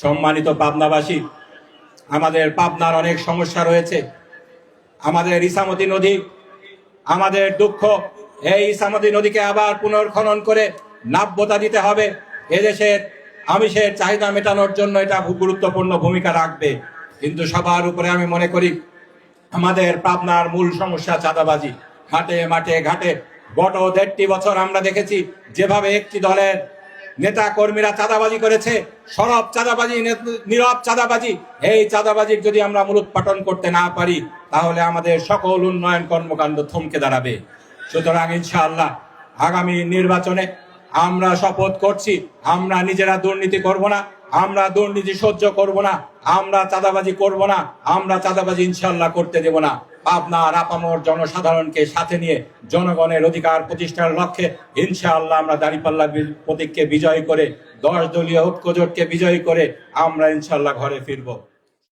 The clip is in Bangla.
সম্মানিত পাবনাবাসী, আমাদের পাবনার অনেক সমস্যা রয়েছে। আমাদের ইছামতি নদী, আমাদের দুঃখ, এই ইছামতি নদীকে আবার পুনর্খনন করে নাব্যতা দিতে হবে। এদেশের আমিষের চাহিদা মেটানোর জন্য এটা গুরুত্বপূর্ণ ভূমিকা রাখবে। কিন্তু সবার উপরে আমি মনে করি আমাদের পাবনার মূল সমস্যা চাঁদাবাজি। ঘাটে মাঠে ঘাটে গত 1.5 বছর আমরা দেখেছি যেভাবে একটি দলের নেতা কর্মীরা চাঁদাবাজি করেছে, সরব চাঁদাবাজি, নীরব চাঁদাবাজি। এই চাঁদাবাজির যদি আমরা মূলোৎপাটন করতে না পারি তাহলে আমাদের সকল উন্নয়ন কর্মকাণ্ড থমকে দাঁড়াবে। সুতরাং ইনশাআল্লাহ আগামী নির্বাচনে আমরা শপথ করছি, আমরা নিজেরা দুর্নীতি করব না, আমরা দুর্নীতি সহ্য করব না, আমরা চাঁদাবাজি করব না, আমরা চাঁদাবাজি ইনশাআল্লাহ করতে দেব না। পাবনার আপামর জনসাধারণকে সাথে নিয়ে জনগণের অধিকার প্রতিষ্ঠার লক্ষ্যে ইনশাআল্লাহ আমরা দাঁড়িপাল্লা প্রতীককে বিজয় করে 10 দলীয় ঐক্যজোটকে বিজয়ী করে আমরা ইনশাআল্লাহ ঘরে ফিরব।